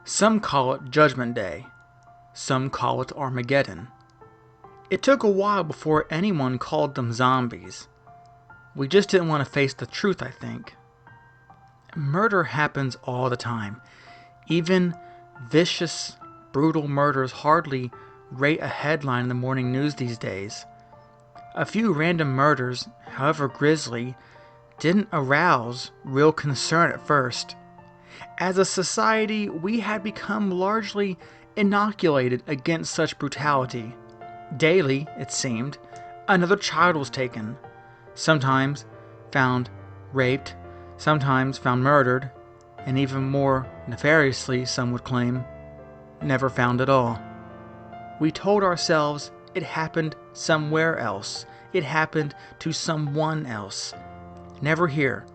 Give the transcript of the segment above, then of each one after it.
Some call it Judgment Day. Some call it Armageddon. It took a while before anyone called them zombies. We just didn't want to face the truth, I think. Murder happens all the time. Even vicious, brutal murders hardly rate a headline in the morning news these days. A few random murders, however grisly, didn't arouse real concern at first. As a society, we had become largely inoculated against such brutality. Daily, it seemed, another child was taken, sometimes found raped, sometimes found murdered, and even more nefariously, some would claim, never found at all. We told ourselves it happened somewhere else. It happened to someone else. Never here.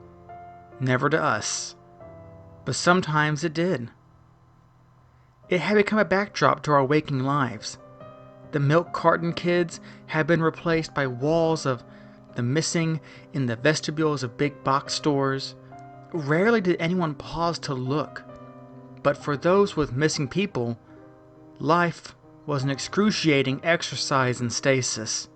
Never to us. But sometimes it did. It had become a backdrop to our waking lives. The milk carton kids had been replaced by walls of the missing in the vestibules of big box stores. Rarely did anyone pause to look. But for those with missing people, life was an excruciating exercise in stasis.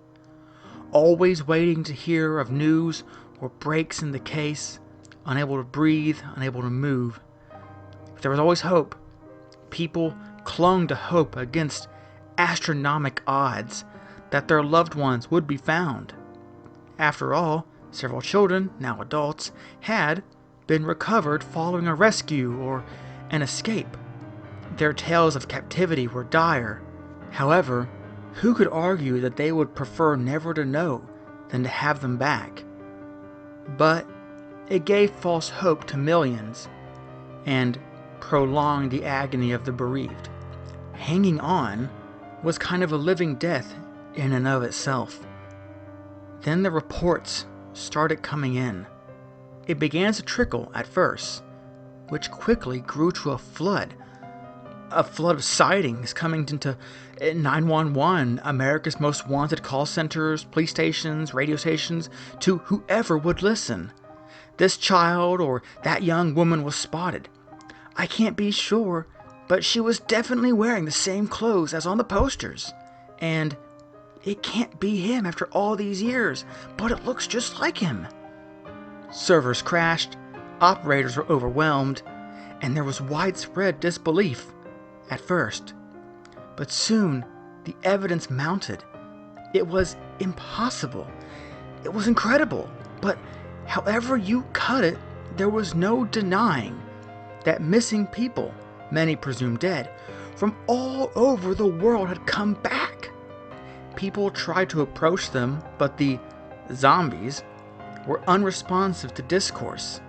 Always waiting to hear of news or breaks in the case, unable to breathe, unable to move. But there was always hope. People clung to hope against astronomical odds that their loved ones would be found. After all, several children, now adults, had been recovered following a rescue or an escape. Their tales of captivity were dire. However, who could argue that they would prefer never to know than to have them back? But it gave false hope to millions and prolonged the agony of the bereaved. Hanging on was kind of a living death in and of itself. Then the reports started coming in. It began to trickle at first, which quickly grew to a flood of sightings coming into 911, America's Most Wanted call centers, police stations, radio stations, to whoever would listen. This child or that young woman was spotted. I can't be sure, but she was definitely wearing the same clothes as on the posters. And it can't be him after all these years, but it looks just like him. Servers crashed, operators were overwhelmed, and there was widespread disbelief at first. But soon, the evidence mounted. It was impossible. It was incredible. But however you cut it, there was no denying that missing people, many presumed dead, from all over the world had come back. People tried to approach them, but the zombies were unresponsive to discourse.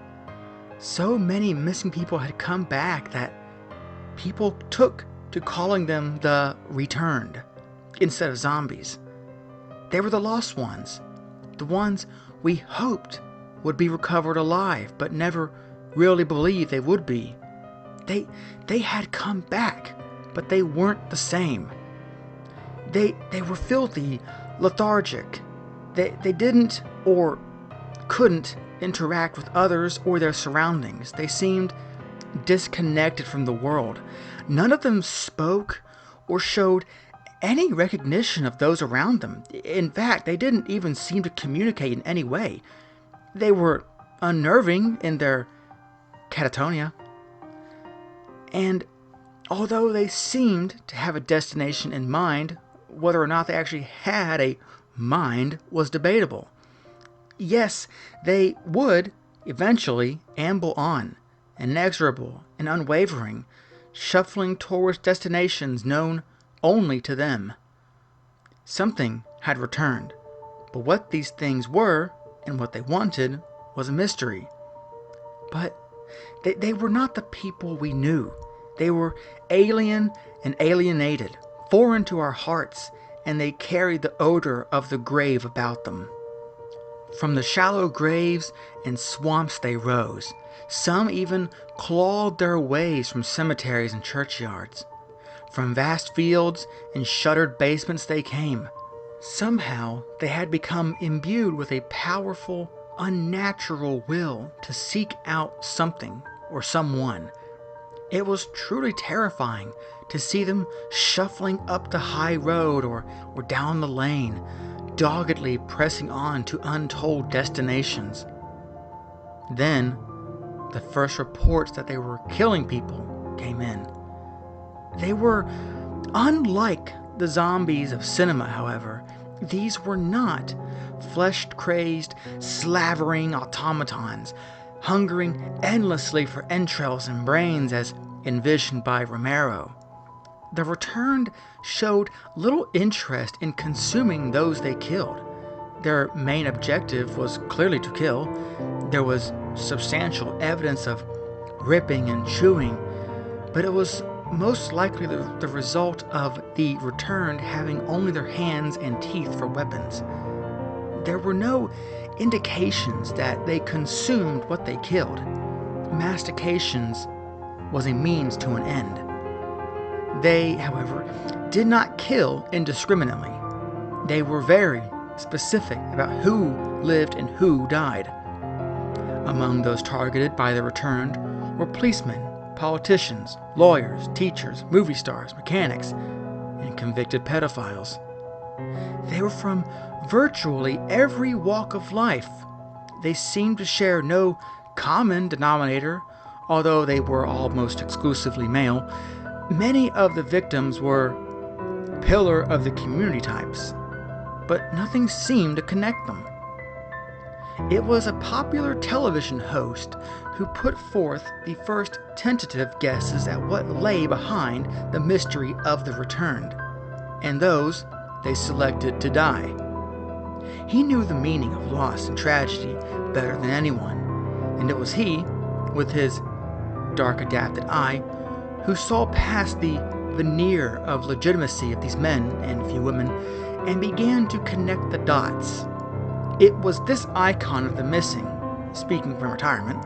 So many missing people had come back that people took to calling them the returned instead of zombies. They were the lost ones, the ones we hoped would be recovered alive, but never really believed they would be. They had come back, but they weren't the same. They were filthy, lethargic. They didn't or couldn't interact with others or their surroundings. They seemed disconnected from the world. None of them spoke or showed any recognition of those around them. In fact, they didn't even seem to communicate in any way. They were unnerving in their catatonia. And although they seemed to have a destination in mind, whether or not they actually had a mind was debatable. Yes, they would eventually amble on, inexorable and unwavering, shuffling towards destinations known only to them. Something had returned, but what these things were and what they wanted was a mystery. But they were not the people we knew. They were alien and alienated, foreign to our hearts, and they carried the odor of the grave about them. From the shallow graves and swamps they rose. Some even clawed their ways from cemeteries and churchyards. From vast fields and shuttered basements they came. Somehow they had become imbued with a powerful, unnatural will to seek out something or someone. It was truly terrifying to see them shuffling up the high road or down the lane, doggedly pressing on to untold destinations. Then, the first reports that they were killing people came in. They were unlike the zombies of cinema, however. These were not flesh-crazed, slavering automatons, hungering endlessly for entrails and brains as envisioned by Romero. The returned showed little interest in consuming those they killed. Their main objective was clearly to kill. There was substantial evidence of ripping and chewing, but it was most likely the result of the returned having only their hands and teeth for weapons. There were no indications that they consumed what they killed. Mastications was a means to an end. They, however, did not kill indiscriminately. They were very specific about who lived and who died. Among those targeted by the returned were policemen, politicians, lawyers, teachers, movie stars, mechanics, and convicted pedophiles. They were from virtually every walk of life. They seemed to share no common denominator, although they were almost exclusively male. Many of the victims were pillar of the community types, but nothing seemed to connect them. It was a popular television host who put forth the first tentative guesses at what lay behind the mystery of the returned, and those they selected to die. He knew the meaning of loss and tragedy better than anyone, and it was he, with his dark adapted eye, who saw past the veneer of legitimacy of these men and few women and began to connect the dots. It was this icon of the missing, speaking from retirement,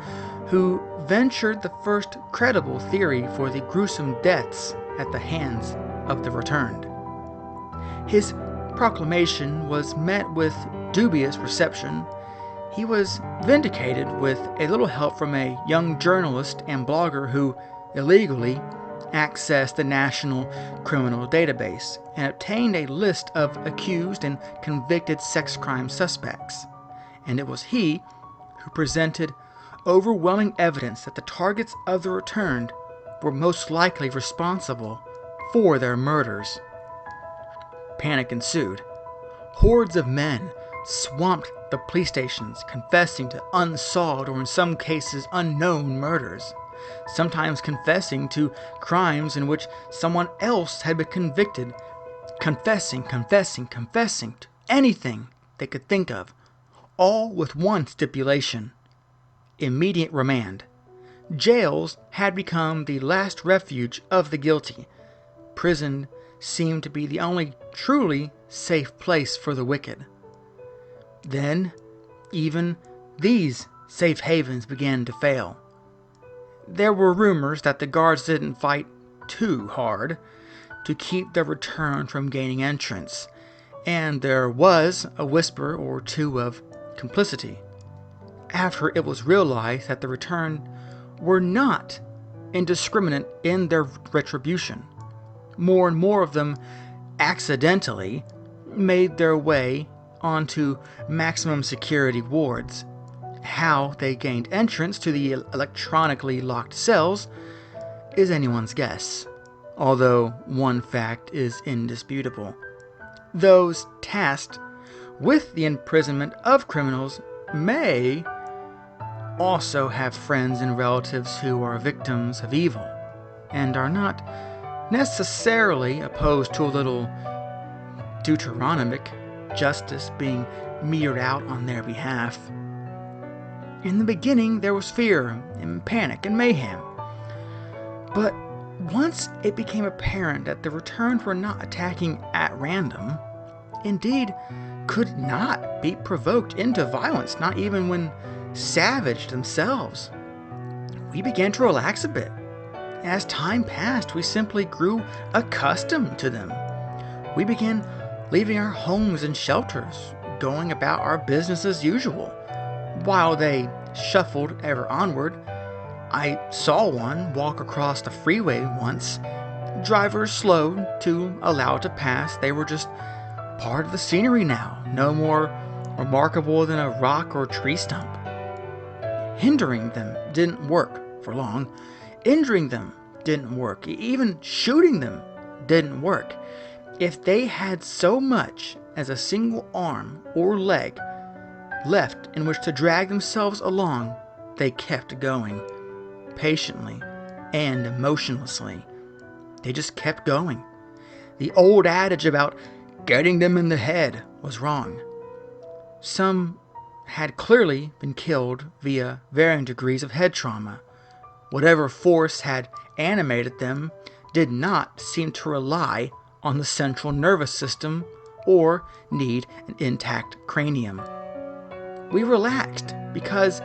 who ventured the first credible theory for the gruesome deaths at the hands of the returned. His proclamation was met with dubious reception. He was vindicated with a little help from a young journalist and blogger who illegally accessed the National Criminal Database and obtained a list of accused and convicted sex crime suspects. And it was he who presented overwhelming evidence that the targets of the returned were most likely responsible for their murders. Panic ensued. Hordes of men swamped the police stations, confessing to unsolved or in some cases unknown murders, sometimes confessing to crimes in which someone else had been convicted, confessing to anything they could think of, all with one stipulation: immediate remand. Jails had become the last refuge of the guilty. Prison seemed to be the only truly safe place for the wicked. Then, even these safe havens began to fail. There were rumors that the guards didn't fight too hard to keep the returned from gaining entrance, and there was a whisper or two of complicity. After it was realized that the returned were not indiscriminate in their retribution, more and more of them accidentally made their way onto maximum security wards. How they gained entrance to the electronically locked cells is anyone's guess, although one fact is indisputable. Those tasked with the imprisonment of criminals may also have friends and relatives who are victims of evil and are not necessarily opposed to a little Deuteronomic justice being meted out on their behalf. In the beginning, there was fear and panic and mayhem. But once it became apparent that the returned were not attacking at random, indeed could not be provoked into violence, not even when savage themselves, we began to relax a bit. As time passed, we simply grew accustomed to them. We began leaving our homes and shelters, going about our business as usual. While they shuffled ever onward, I saw one walk across the freeway once. Drivers slowed to allow it to pass. They were just part of the scenery now, no more remarkable than a rock or tree stump. Hindering them didn't work for long. Injuring them didn't work. Even shooting them didn't work. If they had so much as a single arm or leg left in which to drag themselves along, they kept going, patiently and emotionlessly. They just kept going. The old adage about getting them in the head was wrong. Some had clearly been killed via varying degrees of head trauma. Whatever force had animated them did not seem to rely on the central nervous system or need an intact cranium. We relaxed because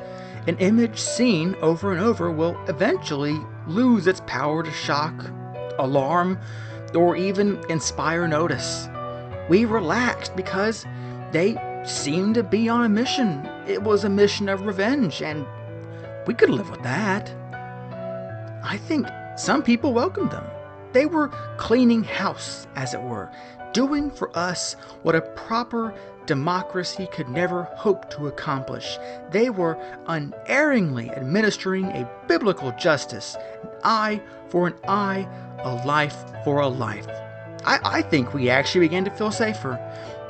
an image seen over and over will eventually lose its power to shock, alarm, or even inspire notice. We relaxed because they seemed to be on a mission. It was a mission of revenge, and we could live with that. I think some people welcomed them. They were cleaning house, as it were, doing for us what a proper democracy could never hope to accomplish. They were unerringly administering a biblical justice, an eye for an eye, a life for a life. I think we actually began to feel safer.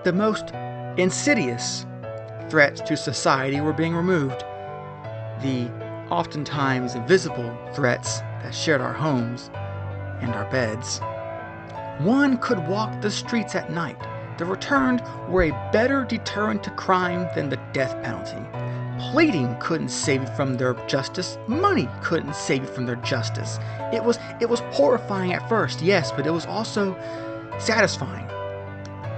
The most insidious threats to society were being removed. The oftentimes invisible threats that shared our homes and our beds. One could walk the streets at night. The returned were a better deterrent to crime than the death penalty. Pleading couldn't save you from their justice. Money couldn't save you from their justice. It was horrifying at first, yes, but it was also satisfying.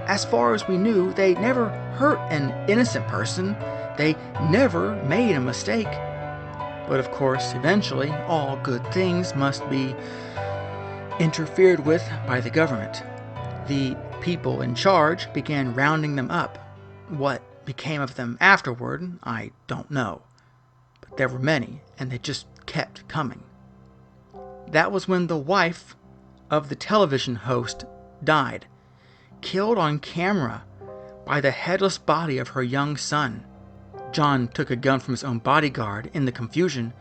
As far as we knew, they never hurt an innocent person. They never made a mistake. But of course, eventually, all good things must be interfered with by the government. The people in charge began rounding them up. What became of them afterward, I don't know. But there were many, and they just kept coming. That was when the wife of the television host died, killed on camera by the headless body of her young son. John took a gun from his own bodyguard in the confusion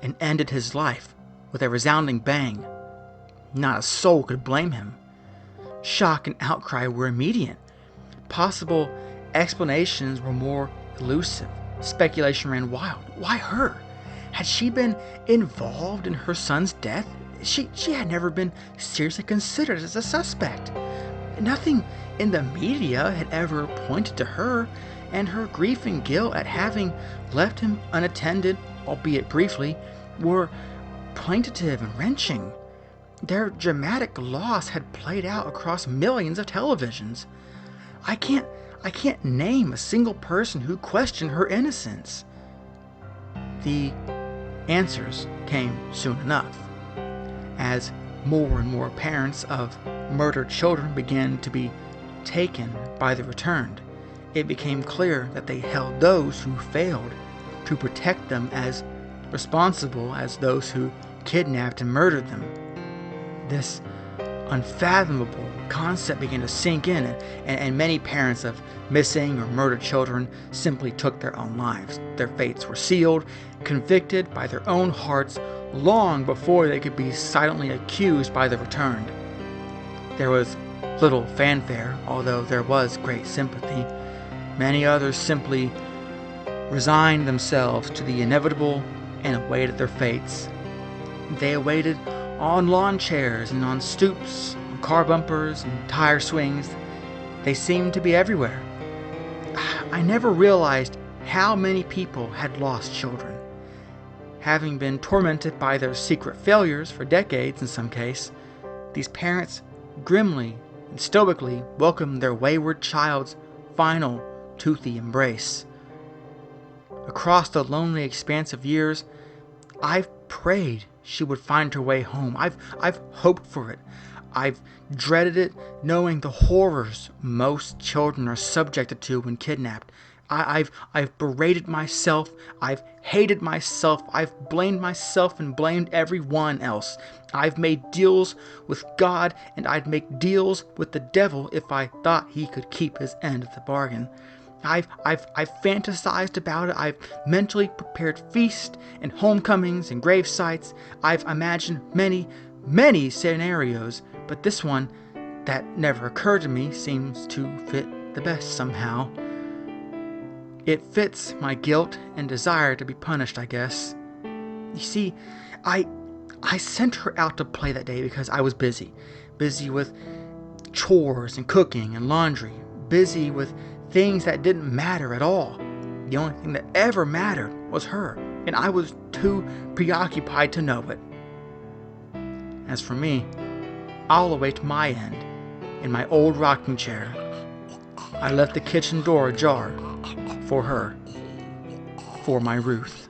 and ended his life with a resounding bang. Not a soul could blame him. Shock and outcry were immediate. Possible explanations were more elusive. Speculation ran wild. Why her? Had she been involved in her son's death? She had never been seriously considered as a suspect. Nothing in the media had ever pointed to her, and her grief and guilt at having left him unattended, albeit briefly, were plaintive and wrenching. Their dramatic loss had played out across millions of televisions. I can't name a single person who questioned her innocence. The answers came soon enough, as more and more parents of murdered children began to be taken by the returned. It became clear that they held those who failed to protect them as responsible as those who kidnapped and murdered them. This unfathomable concept began to sink in, and many parents of missing or murdered children simply took their own lives. Their fates were sealed, convicted by their own hearts long before they could be silently accused by the returned. There was little fanfare, although there was great sympathy. Many others simply resigned themselves to the inevitable and awaited their fates. They awaited on lawn chairs and on stoops, on car bumpers and tire swings. They seemed to be everywhere. I never realized how many people had lost children. Having been tormented by their secret failures for decades in some case, these parents grimly and stoically welcomed their wayward child's final toothy embrace. Across the lonely expanse of years, I've prayed she would find her way home. I've hoped for it. I've dreaded it, knowing the horrors most children are subjected to when kidnapped. I've berated myself, I've hated myself, I've blamed myself and blamed everyone else. I've made deals with God, and I'd make deals with the devil if I thought he could keep his end of the bargain. I've fantasized about it. I've mentally prepared feasts and homecomings and grave sites. I've imagined many scenarios, but this one that never occurred to me seems to fit the best somehow. It fits my guilt and desire to be punished, I guess. You see, I sent her out to play that day because I was busy with chores and cooking and laundry, busy with things that didn't matter at all. The only thing that ever mattered was her, and I was too preoccupied to know it. As for me, I'll await my end in my old rocking chair. I left the kitchen door ajar for her, for my Ruth.